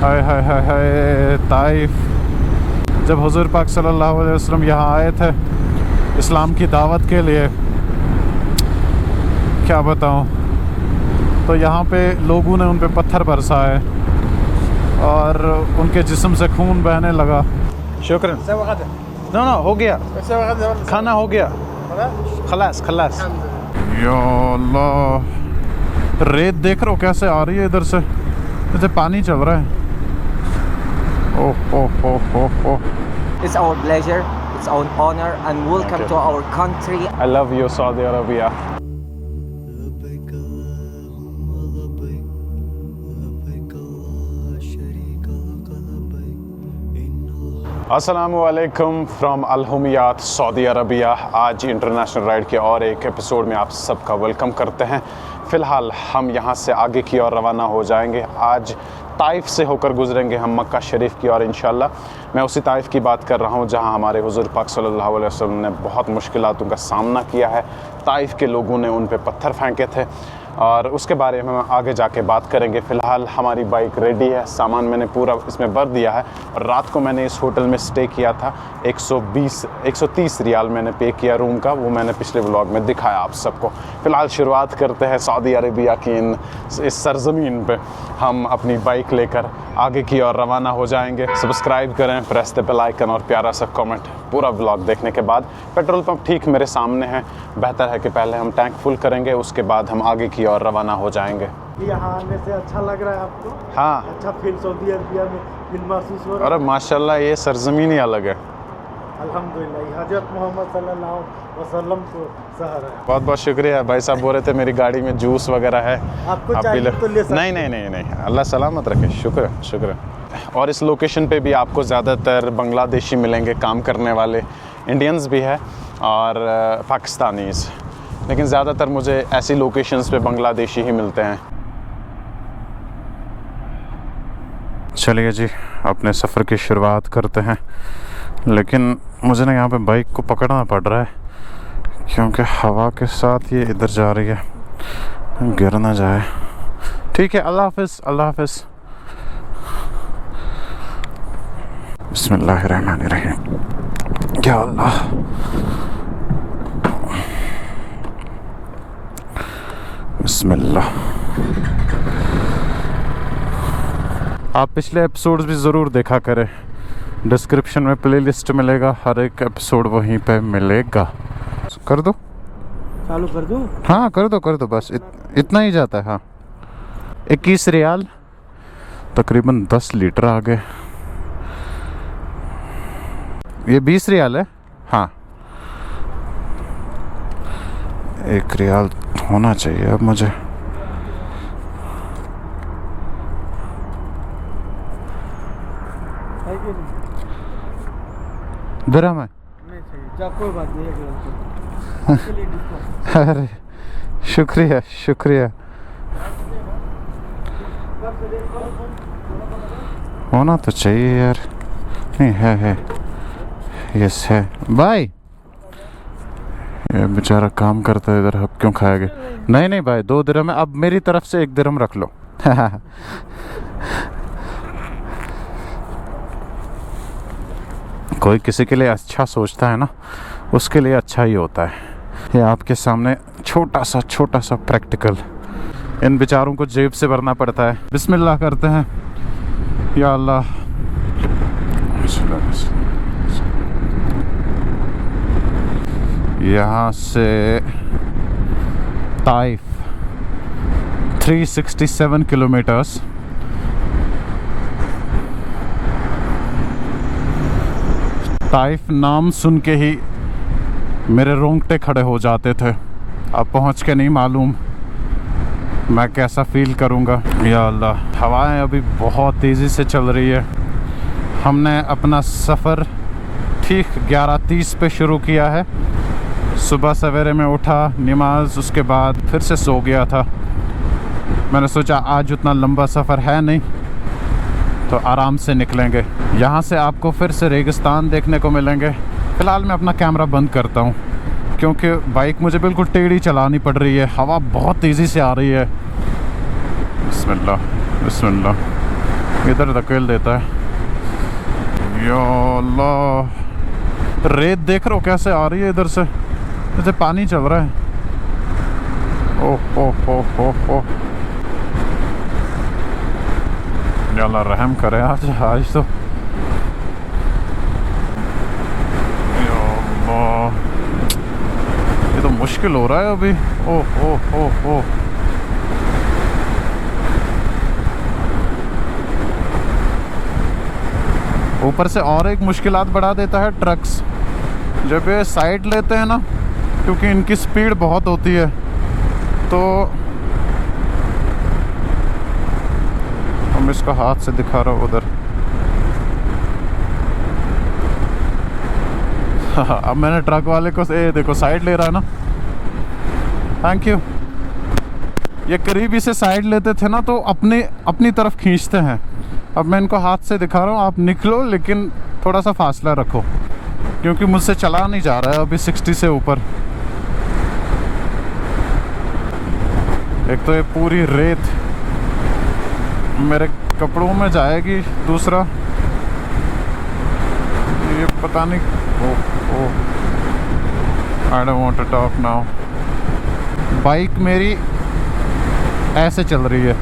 हाय हाय हाय हाय Taif. जब हुज़ूर पाक सल्लल्लाहु अलैहि वसल्लम यहाँ आए थे इस्लाम की दावत के लिए, क्या बताऊँ, तो यहाँ पे लोगों ने उन पे पत्थर बरसाए और उनके जिस्म से खून बहने लगा। शुक्र ना हो गया, खाना हो गया, खलास खलास। या अल्लाह, रेत देख रहे हो कैसे आ रही है इधर से, जैसे पानी चल रहा है। ओह ओह ओह ओह ओह। It's our pleasure, it's our honor and welcome to our country. I love you, Saudi Arabia. अस्सलामु अलैकुम फ्रॉम अलहुमियात सऊदी अरबिया। आज इंटरनेशनल राइड के और एक एपिसोड में आप सबका वेलकम करते हैं। फ़िलहाल हम यहाँ से आगे की ओर रवाना हो जाएंगे। आज ताइफ से होकर गुजरेंगे हम मक्का शरीफ की ओर इंशाल्लाह। मैं उसी ताइफ की बात कर रहा हूँ जहाँ हमारे हुज़ूर पाक सल्लल्लाहु अलैहि वसल्लम ने बहुत मुश्किलातों का सामना किया है। ताइफ के लोगों ने उन पे पत्थर फेंके थे और उसके बारे में हम आगे जाके बात करेंगे। फ़िलहाल हमारी बाइक रेडी है, सामान मैंने पूरा इसमें भर दिया है और रात को मैंने इस होटल में स्टे किया था। 130 रियाल मैंने पे किया रूम का, वो मैंने पिछले व्लॉग में दिखाया आप सबको। फ़िलहाल शुरुआत करते हैं सऊदी अरेबिया की इस सरज़मीन पे। हम अपनी बाइक लेकर आगे की ओर रवाना हो जाएंगे। सब्सक्राइब करें, प्रेस द बेल आइकन और प्यारा सा कमेंट पूरा व्लॉग देखने के बाद। पेट्रोल पंप ठीक मेरे सामने है, बेहतर है कि पहले हम टैंक फुल करेंगे, उसके बाद हम आगे की ओर रवाना हो जाएंगे। यहाँ आने से अच्छा लग रहा है आपको? हाँ, अच्छा फील सऊदी अरबिया में फील महसूस हो रहा है? अरे माशाल्लाह, ये सरज़मीन ही अलग है। अल्हम्दुलिल्लाह, हज़रत मोहम्मद सल्लल्लाहु अलैहि वसल्लम को शहर है। बहुत बहुत शुक्रिया। भाई साहब बोल रहे थे मेरी गाड़ी में जूस वगैरह है, आपको आप चाहिए तो ले सकते नहीं नहीं नहीं नहीं, अल्लाह सलामत रखे। शुक्र शुक्र। और इस लोकेशन पे भी आपको ज़्यादातर बांग्लादेशी मिलेंगे काम करने वाले, इंडियंस भी है और पाकिस्तानीज़, लेकिन ज़्यादातर मुझे ऐसी लोकेशंस पे बांग्लादेशी ही मिलते हैं। चलिए जी, अपने सफ़र की शुरुआत करते हैं। लेकिन मुझे ना यहाँ पे बाइक को पकड़ना पड़ रहा है क्योंकि हवा के साथ ये इधर जा रही है, गिर ना जाए। ठीक है, अल्लाह हाफ़िज़ अल्लाह हाफ़िज़। बिस्मिल्लाहिर्रहमानिर्रहीम। या अल्लाह, बिस्मिल्लाह। आप पिछले एपिसोड्स भी ज़रूर देखा करें, डिस्क्रिप्शन में प्लेलिस्ट मिलेगा, हर एक एपिसोड वहीं पे मिलेगा। कर दो, चालू कर दूँ? हाँ कर दो बस, इतना ही जाता है। हाँ, 21 रियाल, तकरीबन 10 लीटर आ गए। ये 20 रियाल है। हाँ, 1 रियाल होना चाहिए अब मुझे। दिरहम है? नहीं चाहिए, कोई बात नहीं, अरे शुक्रिया शुक्रिया। होना तो चाहिए यार। नहीं है यस है। भाई ये बेचारा काम करता है इधर, हक क्यों खाएगा? नहीं नहीं भाई, 2 दिरहम है, अब मेरी तरफ से 1 दिरहम रख लो। कोई किसी के लिए अच्छा सोचता है ना, उसके लिए अच्छा ही होता है। ये आपके सामने छोटा सा प्रैक्टिकल। इन बेचारों को जेब से भरना पड़ता है। बिस्मिल्लाह करते हैं। या अल्लाह, यहाँ से ताइफ 367 किलोमीटर्स। ताइफ नाम सुन के ही मेरे रोंगटे खड़े हो जाते थे। अब पहुंच के नहीं मालूम मैं कैसा फील करूंगा। या अल्लाह, हवाएं अभी बहुत तेज़ी से चल रही है। हमने अपना सफ़र ठीक 11:30 पे शुरू किया है। सुबह सवेरे में उठा, नमाज, उसके बाद फिर से सो गया था। मैंने सोचा आज उतना लंबा सफ़र है नहीं तो आराम से निकलेंगे। यहाँ से आपको फिर से रेगिस्तान देखने को मिलेंगे। फ़िलहाल मैं अपना कैमरा बंद करता हूँ क्योंकि बाइक मुझे बिल्कुल टेढ़ी चलानी पड़ रही है, हवा बहुत तेज़ी से आ रही है। बिस्मिल्लाह बिस्मिल्लाह। इधर धकेल देता है। या अल्लाह, रेत देख रहे हो कैसे आ रही है इधर से, जैसे पानी चल रहा है। ओह ओह ओह ओह ओह, या अल्लाह रहम करे आज तो। या अल्लाह, ये तो मुश्किल हो रहा है अभी। ओह ओह ओह ओह, ऊपर से और एक मुश्किलात बढ़ा देता है ट्रक्स जब ये साइड लेते हैं ना, क्योंकि इनकी स्पीड बहुत होती है। तो हम इसका हाथ से दिखा रहा हूँ उधर। अब मैंने ट्रक वाले को देखो साइड ले रहा है ना, थैंक यू। ये करीबी से साइड लेते थे ना तो अपनी तरफ खींचते हैं। अब मैं इनको हाथ से दिखा रहा हूँ, आप निकलो लेकिन थोड़ा सा फासला रखो, क्योंकि मुझसे चला नहीं जा रहा है अभी 60 से ऊपर। एक तो ये पूरी रेत मेरे कपड़ों में जाएगी, दूसरा ये पता नहीं। Oh, I don't want to talk now. Bike मेरी ऐसे चल रही है,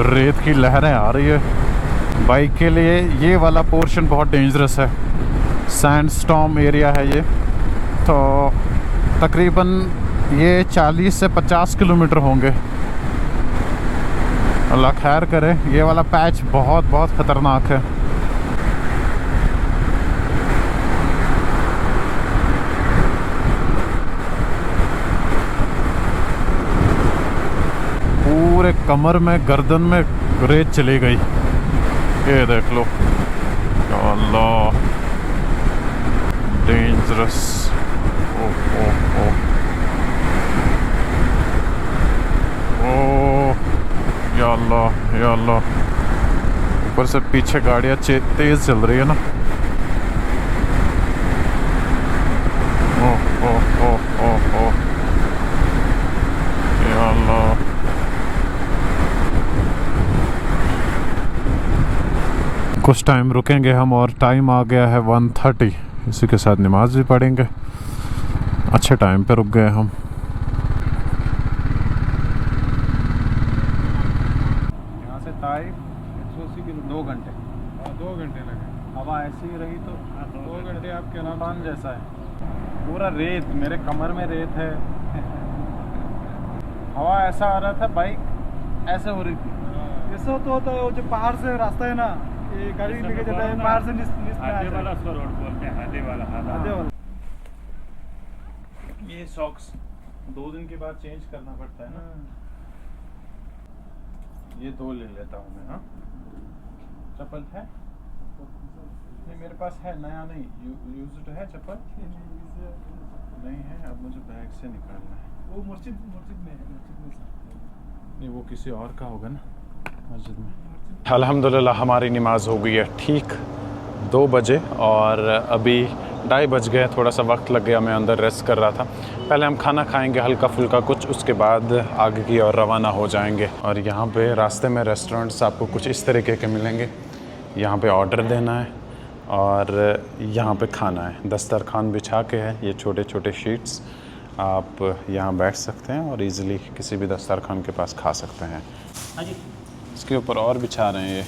रेत की लहरें आ रही है। बाइक के लिए ये वाला पोर्शन बहुत डेंजरस है, सैंडस्टॉर्म एरिया है ये। तो तकरीबन ये 40 से 50 किलोमीटर होंगे। अल्लाह खैर करे। ये वाला पैच बहुत बहुत ख़तरनाक है। पूरे कमर में, गर्दन में रेत चली गई। ये देख लो, अल्लाह डेंजरस। ओह ओह ओह ओह, या अल्लाह या अल्लाह। ऊपर से पीछे गाड़ियाँ तेज़ चल रही है ना। ओह ओह ओह ओह ओह, या अल्लाह। कुछ टाइम रुकेंगे हम और टाइम आ गया है 1:30। इसी के साथ नमाज भी पढ़ेंगे। अच्छे टाइम पे रुक गए हम। यहाँ से ताइफ 180 किलो 2 घंटे। 2 घंटे लगे। हवा ऐसी ही रही तो 2 घंटे आपके नाम पान जैसा है। पूरा रेत, मेरे कमर में रेत है। हवा ऐसा आ रहा था, बाइक ऐसे हो रही थी। ऐसा तो होता है, वो जो पहाड़ से रास्ता है ना, ये गाड़ी लेके जाता है पहाड़ से हादे वाला उसको रोड बोलते हैं, हादे वाला। आधे वाला। ये सॉक्स 2 दिन के बाद चेंज करना पड़ता है ना। ये 2 ले लेता हूँ मैं। हाँ, चप्पल है? नहीं मेरे पास है, नया नहीं, यूज्ड है चप्पल। नहीं है, अब मुझे बैग से निकालना है। वो मस्जिद में है, मस्जिद में। नहीं, वो किसी और का होगा ना, मस्जिद में। अल्हम्दुलिल्लाह हमारी नमाज़ हो गई है ठीक 2 बजे और अभी 2:30 बज गए। थोड़ा सा वक्त लग गया, मैं अंदर रेस्ट कर रहा था। पहले हम खाना खाएंगे हल्का फुल्का कुछ, उसके बाद आगे की और रवाना हो जाएंगे। और यहाँ पे रास्ते में रेस्टोरेंट्स आपको कुछ इस तरीके के मिलेंगे। यहाँ पे ऑर्डर देना है और यहाँ पे खाना है। दस्तरखान बिछा के है, ये छोटे छोटे शीट्स, आप यहाँ बैठ सकते हैं और इजीली किसी भी दस्तरखान के पास खा सकते हैं। इसके ऊपर और बिछा रहे हैं ये,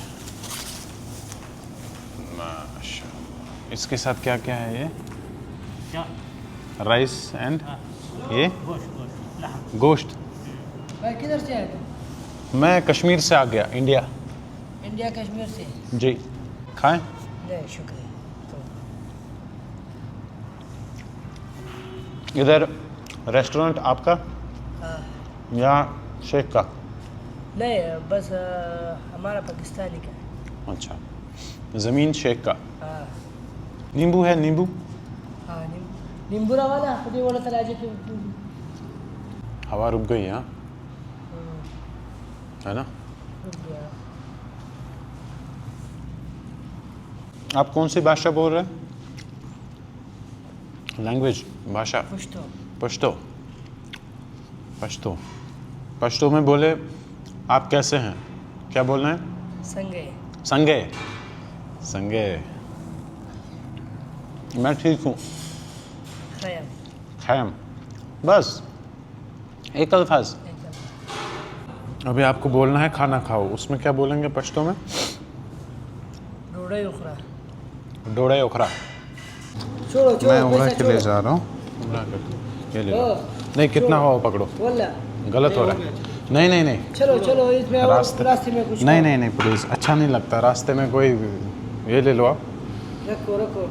माशाअल्लाह। इसके साथ क्या क्या है ये? क्या? राइस एंड ये गोश्त। भाई किधर से आए तुम? मैं कश्मीर से आ गया, इंडिया। इंडिया कश्मीर से? जी, खाएं? नहीं शुक्रिया। इधर रेस्टोरेंट आपका हाँ। या शेख का? नहीं बस हमारा पाकिस्तानी का है। अच्छा, ज़मीन शेख का। हाँ नींबू है? नींबू हाँ, नींबूरा वाला खुदी वाला तराजे के। हवा रुक गई यहाँ, है ना? रुक गया। आप कौन सी भाषा बोल रहे हैं? लैंग्वेज, भाषा? पुश्तो। पश्तो। पश्तो। पश्तो में बोले आप कैसे हैं, क्या बोल रहे हैं? संगे संगे संगे, मैं ठीक हूँ। खैम खैम, बस एक अल्फाज। अभी आपको बोलना है खाना खाओ, उसमें क्या बोलेंगे पश्तो में? डोडे उखरा। डोड़े उखरा। छोड़ो छोड़ो, मैं उमरा पैसा के लिए छोड़ो। जा रहा हूँ, ये ले लो। नहीं कितना हो पकड़ो, बोला गलत हो रहा है। नहीं नहीं नहीं, चलो चलो, इसमें और रास्ते में कुछ नहीं नहीं नहीं प्लीज़, अच्छा नहीं लगता रास्ते में कोई। ये ले लो आप, रखो रखो,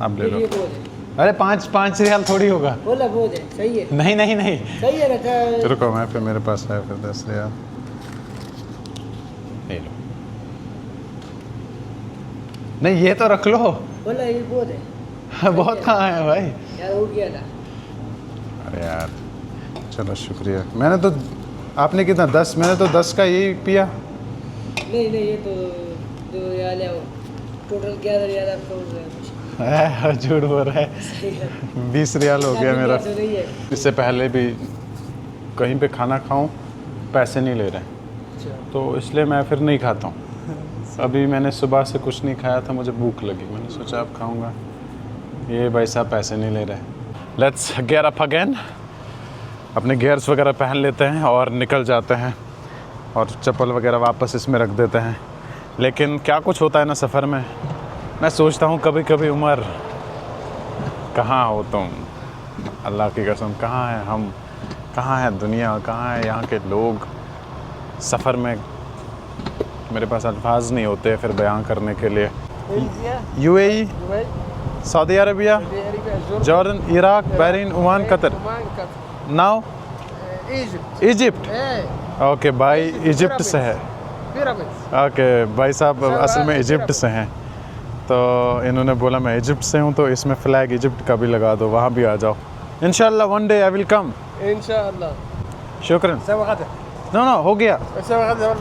आप ले लो। ये बहुत है। अरे 5 रियाल थोड़ी होगा। बोला बहुत है, सही है नहीं नहीं नहीं, सही है ना। रुको, मैं फिर मेरे पास है फिर 10 रियाल, ले लो। नहीं ये तो रख लो। बोला ये बहुत है। बहुत कहाँ है भाई यार उठ गया था। अरे यार चलो शुक्रिया। मैंने तो, आपने कितना 10, मैंने तो 10 का यही पिया। नहीं नहीं, ये तो 2 रियाल है, टोटल 11 रियाल आपका हो गया कुछ। झूठ बोल रहा है, सही है। 20 रियाल हो गया मेरा। तो नहीं है। इससे पहले भी कहीं पे खाना खाऊं, पैसे नहीं ले रहे, अच्छा। तो इसलिए मैं फिर नहीं खाता हूँ। अभी मैंने सुबह से कुछ नहीं खाया था, मुझे भूख लगी, मैंने सोचा अब खाऊंगा। ये भाई साहब पैसे नहीं ले रहे। लेट्स गेट अप अगेन, अपने गियर्स वगैरह पहन लेते हैं और निकल जाते हैं, और चप्पल वगैरह वापस इसमें रख देते हैं। लेकिन क्या कुछ होता है ना सफ़र में, मैं सोचता हूँ कभी कभी उमर कहाँ हो तुम, अल्लाह की कसम कहाँ है हम, कहाँ है दुनिया, कहाँ है यहाँ के लोग। सफ़र में मेरे पास अल्फाज नहीं होते फिर बयान करने के लिए। UAE, Saudi Arabia, Jordan, Iraq, Bahrain, Oman, Qatar, now Egypt. Okay भाई इजिप्ट से है। ओके भाई साहब असल में इजिप्ट से हैं, तो इन्होंने बोला मैं इजिप्ट से हूँ, तो इसमें फ़्लैग इजिप्ट का भी लगा दो, वहाँ भी आ जाओ। इंशाल्लाह one day I will come इंशाल्लाह। शुक्रन। नो हो गया,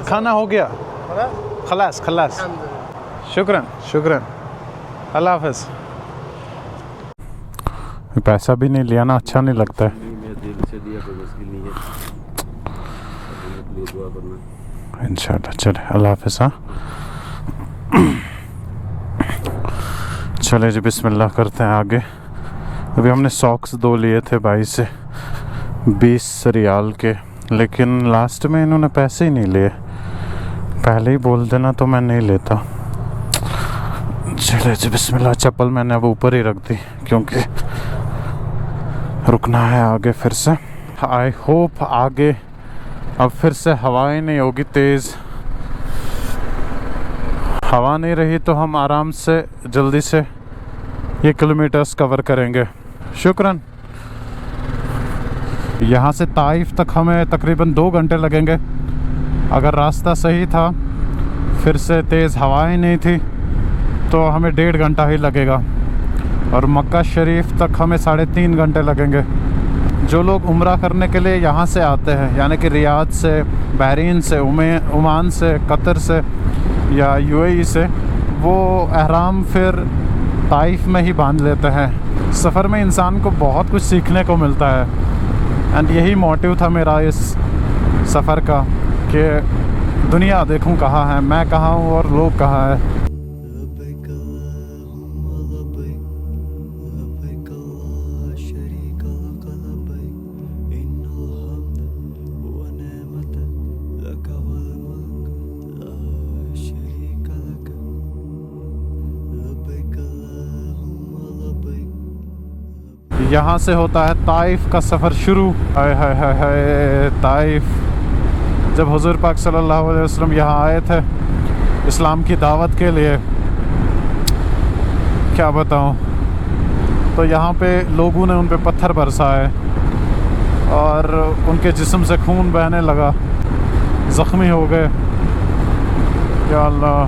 खाना हो गया, खलास खलास। शुक्रन शुक्रन, अल्लाह हाफ़िज़। पैसा भी नहीं लिया ना, अच्छा नहीं लगता है। इंशाल्लाह चले, अल्लाह हाफ़िज़। हाँ चले जी, बिस्मिल्लाह करते हैं आगे। अभी हमने सॉक्स 2 लिए थे भाई से 20 रियाल के, लेकिन लास्ट में इन्होंने पैसे ही नहीं लिए। पहले ही बोल देना तो मैं नहीं लेता। चले जी बिस्मिल्लाह। चप्पल मैंने अब ऊपर ही रख दी क्योंकि रुकना है आगे फिर से। आई होप आगे अब फिर से हवाएं नहीं होगी तेज़। हवा नहीं रही तो हम आराम से जल्दी से ये किलोमीटर्स कवर करेंगे। शुक्रन। यहाँ से ताइफ तक हमें तकरीबन 2 घंटे लगेंगे अगर रास्ता सही था, फिर से तेज़ हवाएं नहीं थी तो हमें 1.5 घंटा ही लगेगा, और मक्का शरीफ तक हमें 3.5 घंटे लगेंगे। जो लोग उम्रा करने के लिए यहाँ से आते हैं, यानी कि रियाद से, बहरीन से, ओमान से, कतर से या यूएई से, वो एहराम फिर ताइफ में ही बांध लेते हैं। सफ़र में इंसान को बहुत कुछ सीखने को मिलता है, एंड यही मोटिव था मेरा इस सफ़र का कि दुनिया देखूं कहाँ है, मैं कहाँ हूँ और लोग कहाँ हैं। यहाँ से होता है ताइफ का सफ़र शुरू। हाय हाय हाय हाय, ताइफ। जब हुज़ूर पाक सल्लल्लाहु अलैहि वसल्लम यहाँ आए थे इस्लाम की दावत के लिए, क्या बताऊँ, तो यहाँ पे लोगों ने उन पे पत्थर बरसाए और उनके जिस्म से खून बहने लगा, ज़ख्मी हो गए। या अल्लाह।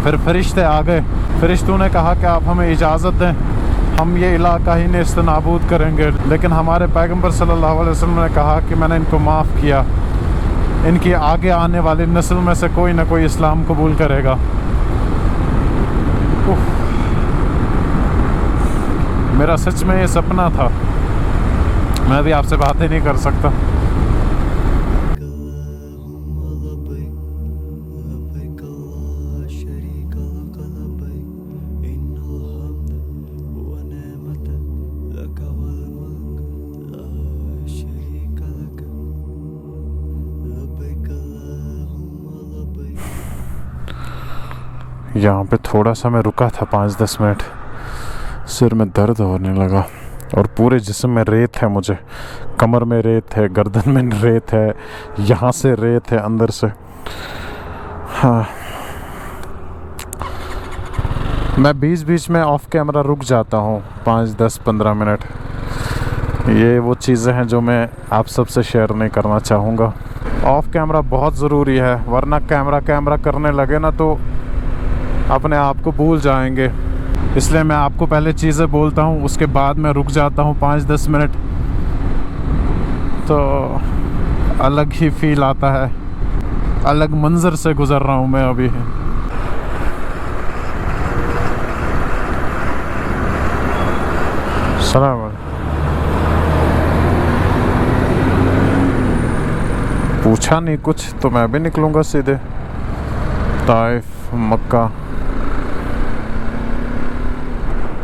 फिर फरिश्ते आ गए, फरिश्तों ने कहा कि आप हमें इजाज़त दें, हम ये इलाका ही नेस्तनाबूद करेंगे। लेकिन हमारे पैगंबर सल्लल्लाहु अलैहि वसल्लम ने कहा कि मैंने इनको माफ़ किया, इनकी आगे आने वाली नस्ल में से कोई ना कोई इस्लाम कबूल करेगा। मेरा सच में ये सपना था मैं भी आपसे बातें नहीं कर सकता। यहाँ पे थोड़ा सा मैं रुका था 5-10 मिनट, सिर में दर्द होने लगा और पूरे जिस्म में रेत है, मुझे कमर में रेत है, गर्दन में रेत है, यहाँ से रेत है अंदर से। हाँ, मैं बीच बीच में ऑफ कैमरा रुक जाता हूँ 5-10-15 मिनट। ये वो चीज़ें हैं जो मैं आप सबसे शेयर नहीं करना चाहूँगा। ऑफ कैमरा बहुत ज़रूरी है, वरना कैमरा करने लगे ना तो अपने आप को भूल जाएंगे। इसलिए मैं आपको पहले चीज़ें बोलता हूँ, उसके बाद मैं रुक जाता हूँ 5-10 मिनट, तो अलग ही फील आता है। अलग मंजर से गुज़र रहा हूँ मैं अभी। सलाम अलैकुम। पूछा नहीं कुछ तो मैं भी निकलूँगा सीधे ताइफ मक्का।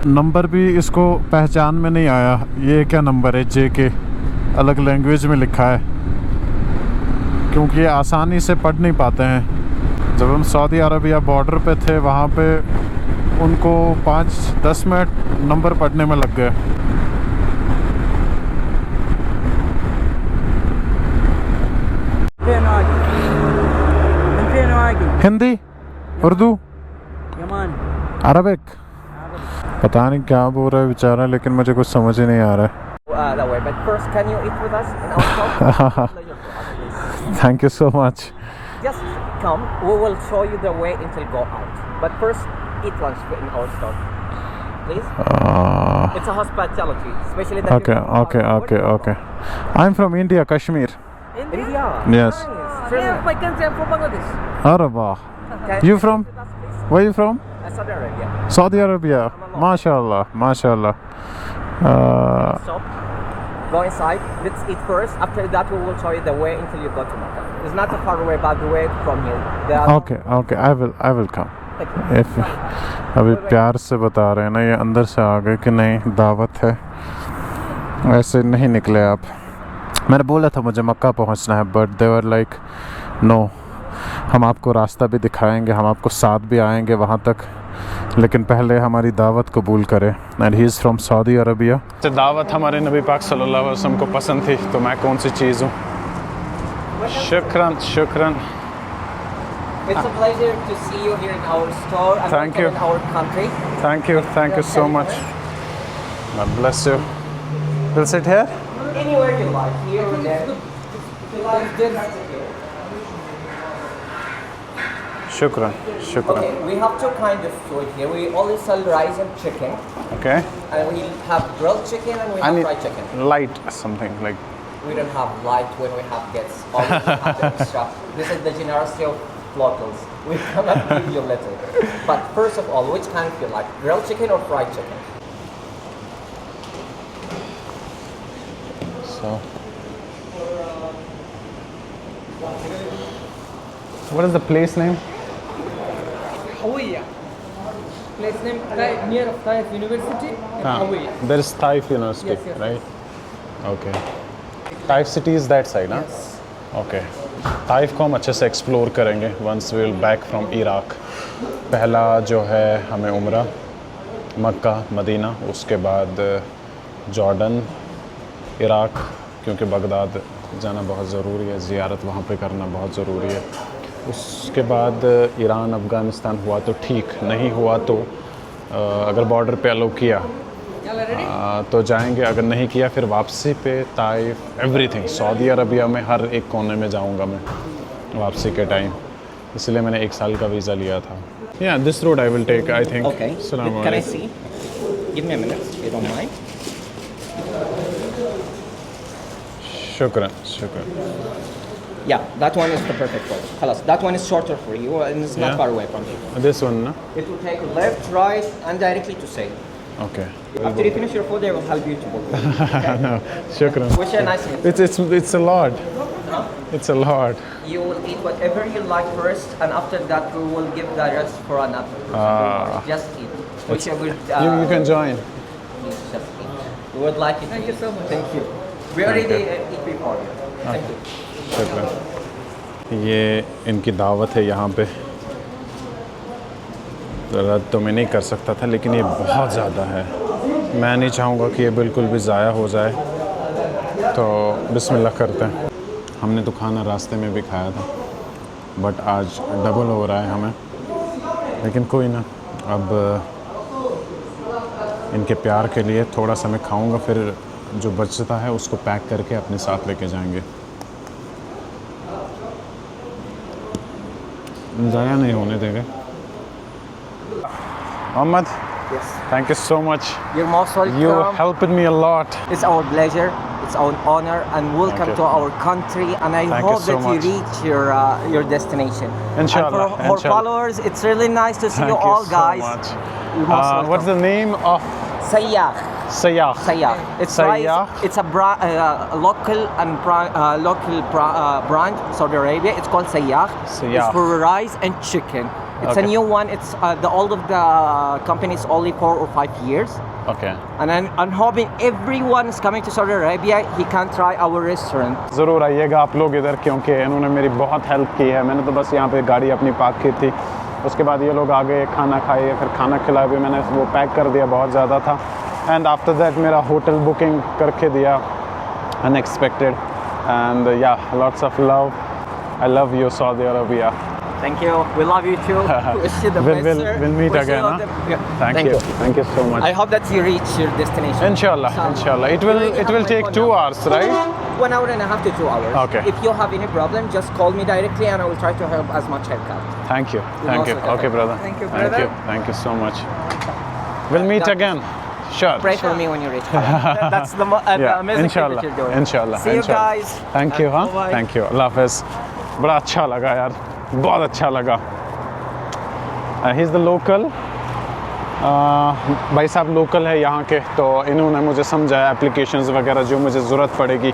नंबर भी इसको पहचान में नहीं आया, ये क्या नंबर है, JK अलग लैंग्वेज में लिखा है, क्योंकि ये आसानी से पढ़ नहीं पाते हैं। जब हम सऊदी अरबिया बॉर्डर पे थे वहाँ पे उनको 5-10 मिनट नंबर पढ़ने में लग गए। हिंदी, उर्दू, अरबिक, पता नहीं क्या बोल रहा है बेचारा, लेकिन मुझे कुछ समझ ही नहीं आ रहा है। That way, but first, can you eat with us in our shop? Pleasure for us, please. Thank you so much. Just come. We will show you the way until go out. But first, eat lunch in our store, please. It's a hospitality, especially that. Okay. I'm from India, Kashmir. India. Yes. Nice. Yeah, my country, I'm from Bangladesh. Arabah. Can You from? eat with us, please? Where you from? Saudi Arabia. Saudi Arabia. Mashallah. So, go inside. Let's eat first. After that, we will show you the way until you go to Mecca. It's not a far way, by the way, from here. Okay. I will come. Thank you. If अभी प्यार से बता रहे हैं ना, ये अंदर से आ गए कि नहीं दावत है, ऐसे नहीं निकले आप। मैंने बोला था मुझे मक्का पहुंचना है, but they were like no, हम आपको रास्ता भी दिखाएंगे, हम आपको साथ भी आएंगे वहाँ तक, लेकिन पहले हमारी दावत कबूल करें। And he is from Saudi Arabia. दावत हमारे नबी पाक सल्लल्लाहु अलैहि वसल्लम को पसंद थी, तो मैं कौन सी चीज़ हूँ। शुक्रान। It's a pleasure to see you here in our store and Thank also you. in our country. Thank you so much. God bless you. We'll sit here. Anywhere you like, here or there. If you like this. Shukran. Okay, we have two kinds of food here. We only sell rice and chicken. Okay. And we have grilled chicken and we have fried chicken. Light something like. We don't have light when we have guests. Always we have the extra. This is the generosity of locals. We cannot give you little. But first of all, which kind you like? Grilled chicken or fried chicken? So. What is the place name? Hawiyah. Place name near of Taif University in Hawiyah. There is Taif University, Yes. right? Okay. Taif city is that side, huh? Yes. Okay. Taif को हम अच्छे से explore करेंगे once we will back from Iraq. पहला जो है हमें उम्रा, मक्का, मदीना, उसके बाद जॉर्डन, इराक, क्योंकि बगदाद जाना बहुत ज़रूरी है, ज़ियारत वहाँ पे करना बहुत ज़रूरी है। उसके बाद ईरान, अफ़गानिस्तान हुआ तो ठीक, नहीं हुआ तो अगर बॉर्डर पे अलो किया तो जाएंगे, अगर नहीं किया फिर वापसी पे ताइफ, एवरीथिंग। सऊदी अरबिया में हर एक कोने में जाऊंगा मैं वापसी के टाइम, इसलिए मैंने 1 साल का वीज़ा लिया था। या this road I will take, I think. Okay. Can I see? Give me a minute, if you don't mind. शुक्रिया। Yeah, that one is the perfect one. Khalas, that one is shorter for you and it's not Yeah. far away from you. This one ना? It will take left, right, and directly to say. Okay. After you finish your food, I will help you to book. Okay? No, shukran. Wish you a nice meal. It's a lot. It's a lot. You will eat whatever you like first, and after that, we will give the rest for another person. Don't worry, just eat. Whichever You can join. please just eat. We would like it. Thank you so much. Thank you. We already eat before you. Thank you. शुक्रिया। ये इनकी दावत है यहाँ पे। रद्द तो मैं नहीं कर सकता था, लेकिन ये बहुत ज़्यादा है। मैं नहीं चाहूँगा कि ये बिल्कुल भी ज़ाया हो जाए, तो बिस्मिल्लाह करते हैं। हमने तो खाना रास्ते में भी खाया था, बट आज डबल हो रहा है हमें, लेकिन कोई ना। अब इनके प्यार के लिए थोड़ा सा मैं खाऊँगा, फिर जो बचता है उसको पैक करके अपने साथ लेके जाएंगे। ज़ाया नहीं होने देंगे। Ahmad, Yes. thank you so much. You're most welcome. You helped me a lot. It's our pleasure. It's our honor, and welcome you. to our country. And I Thank you hope so that much. you reach your destination. Inshallah, And for our inshallah. followers, it's really nice to see Thank you you all, so guys. much. You're most welcome. What's the name of Sayyah. Sayyah? Sayyah. It's Sayyah. rice. It's a local and brand, Saudi Arabia. It's called Sayyah. Sayyah. It's for rice and chicken. It's Okay. a new one. It's the old of the company is only 4 or 5 years. Okay. And I'm hoping everyone is coming to Saudi Arabia. He can try our restaurant. ज़रूर आइएगा आप लोग इधर, क्योंकि इन्होंने मेरी बहुत help की है। मैंने तो बस यहाँ पे गाड़ी अपनी पार्क की थी, उसके बाद ये लोग आ गए, खाना खाए, फिर खाना खिलाया भी मैंने, वो पैक कर दिया, बहुत ज़्यादा था। एंड आफ्टर दैट मेरा होटल बुकिंग करके दिया, अनएक्सपेक्टेड। एंड या lots of love. I love you Saudi Arabia. Thank you. We love you too. Wish you the best, sir. We'll meet Wish you again. all Huh? Yeah. Thank you. Thank you so much. I hope that you reach your destination. Inshallah, inshallah. It will take 2 hours, right? 1 hour and a half to 2 hours. Okay. If you have any problem, just call me directly and I will try to help as much I can. Thank you. You're Thank you. most welcome. Okay, brother. Thank you, Thank brother. you. Thank you so much. We'll meet again. Sure. Pray for me when you reach. That's the Yeah. amazing thing Inshallah. that you're doing. Inshallah. See you Inshallah. guys. Thank you. Huh? Bye-bye. Thank you. Allah Hafiz. बड़ा अच्छा लगा यार, बहुत अच्छा लगा। He's the local. भाई साहब local है यहाँ के, तो इन्होंने मुझे समझाया एप्लीकेशंस वगैरह जो मुझे ज़रूरत पड़ेगी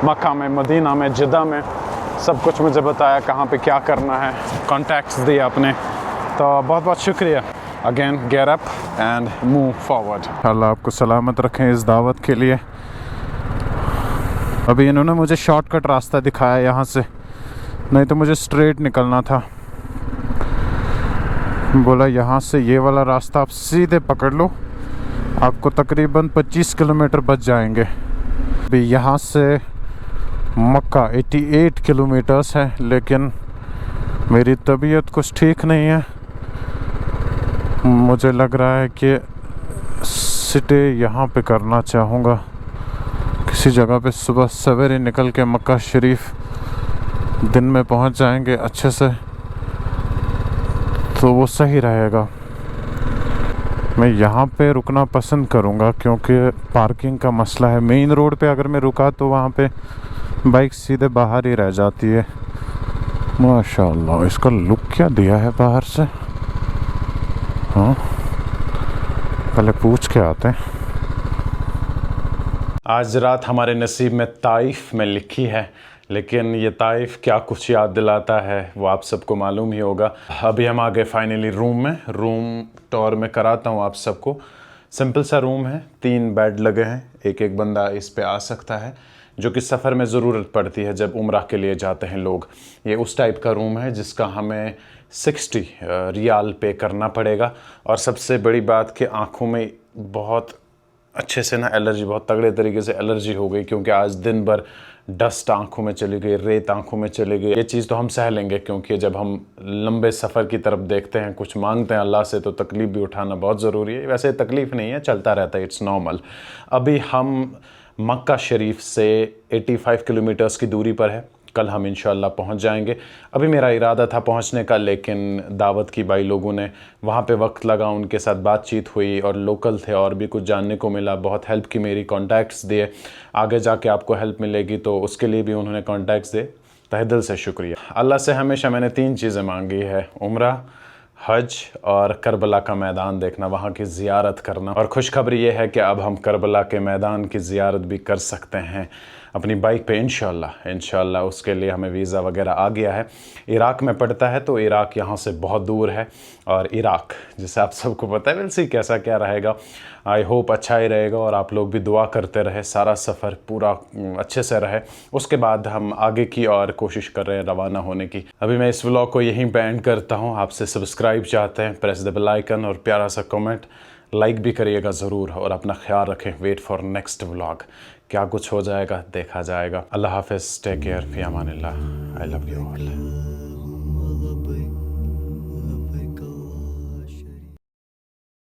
मक्का में, मदीना में, जिद्दा में, सब कुछ मुझे बताया कहाँ पे क्या करना है, कॉन्टैक्ट्स दिए अपने। तो बहुत बहुत शुक्रिया। Again get up and move forward. Allah आपको सलामत रखें इस दावत के लिए। अभी इन्होंने मुझे शॉर्टकट रास्ता दिखाया यहाँ से, नहीं तो मुझे स्ट्रेट निकलना था। बोला यहाँ से ये वाला रास्ता आप सीधे पकड़ लो, आपको तकरीबन 25 किलोमीटर बच जाएंगे। अभी यहाँ से मक्का 88 किलोमीटर्स है, लेकिन मेरी तबीयत कुछ ठीक नहीं है। मुझे लग रहा है कि स्टे यहाँ पे करना चाहूँगा, किसी जगह पे सुबह सवेरे निकल के मक्का शरीफ दिन में पहुँच जाएंगे अच्छे से, तो वो सही रहेगा। मैं यहाँ पे रुकना पसंद करूँगा क्योंकि पार्किंग का मसला है। मेन रोड पे अगर मैं रुका तो वहाँ पे बाइक सीधे बाहर ही रह जाती है। माशाल्लाह, इसका लुक क्या दिया है बाहर से। हाँ, पहले पूछ के आते हैं। आज रात हमारे नसीब में ताइफ में लिखी है, लेकिन ये ताइफ क्या कुछ याद दिलाता है वो आप सबको मालूम ही होगा। अभी हम आ गए फाइनली रूम में। रूम टूर में कराता हूँ आप सबको। सिंपल सा रूम है, 3 बेड लगे हैं, एक एक बंदा इस पे आ सकता है, जो कि सफ़र में ज़रूरत पड़ती है जब उम्रा के लिए जाते हैं लोग। ये उस टाइप का रूम है जिसका हमें 60 रियाल पे करना पड़ेगा। और सबसे बड़ी बात कि आँखों में बहुत अच्छे से ना एलर्जी, बहुत तगड़े तरीके से एलर्जी हो गई, क्योंकि आज दिन भर डस्ट आँखों में चली गई, रेत आँखों में चली गई। ये चीज़ तो हम सह लेंगे, क्योंकि जब हम लंबे सफ़र की तरफ देखते हैं, कुछ मांगते हैं अल्लाह से, तो तकलीफ़ भी उठाना बहुत ज़रूरी है। वैसे तकलीफ़ नहीं है, चलता रहता है, इट्स नॉर्मल। अभी हम मक्का शरीफ से 85 किलोमीटर्स की दूरी पर है। कल हम इंशाअल्लाह पहुंच जाएंगे। अभी मेरा इरादा था पहुंचने का, लेकिन दावत की भाई लोगों ने वहां पे वक्त लगा, उनके साथ बातचीत हुई और लोकल थे और भी कुछ जानने को मिला। बहुत हेल्प की, मेरी कॉन्टैक्ट्स दिए। आगे जाके आपको हेल्प मिलेगी तो उसके लिए भी उन्होंने कॉन्टैक्ट्स दिए। तहे दिल से शुक्रिया। अल्लाह से हमेशा मैंने 3 चीज़ें मांगी है, उम्रा, हज और करबला का मैदान देखना, वहाँ की ज़ियारत करना। और खुशखबरी ये है कि अब हम करबला के मैदान की ज़ियारत भी कर सकते हैं अपनी बाइक पे इंशाल्लाह। उसके लिए हमें वीज़ा वगैरह आ गया है। इराक़ में पड़ता है तो इराक़ यहाँ से बहुत दूर है, और इराक़ जैसे आप सबको पता है, विल सी कैसा क्या रहेगा। आई होप अच्छा ही रहेगा, और आप लोग भी दुआ करते रहे, सारा सफ़र पूरा अच्छे से रहे। उसके बाद हम आगे की और कोशिश कर रहे हैं रवाना होने की। अभी मैं इस व्लॉग को यहीं पे एंड करता हूँ। आपसे सब्सक्राइब चाहते हैं, प्रेस द बेल आइकन, और प्यारा सा कमेंट लाइक भी करिएगा ज़रूर, और अपना ख्याल रखें। वेट फॉर नेक्स्ट व्लॉग, क्या कुछ हो जाएगा देखा जाएगा। अल्लाह हाफ़िज़, टेक केयर, फ़ी अमानिल्लाह, आई लव यू ऑल।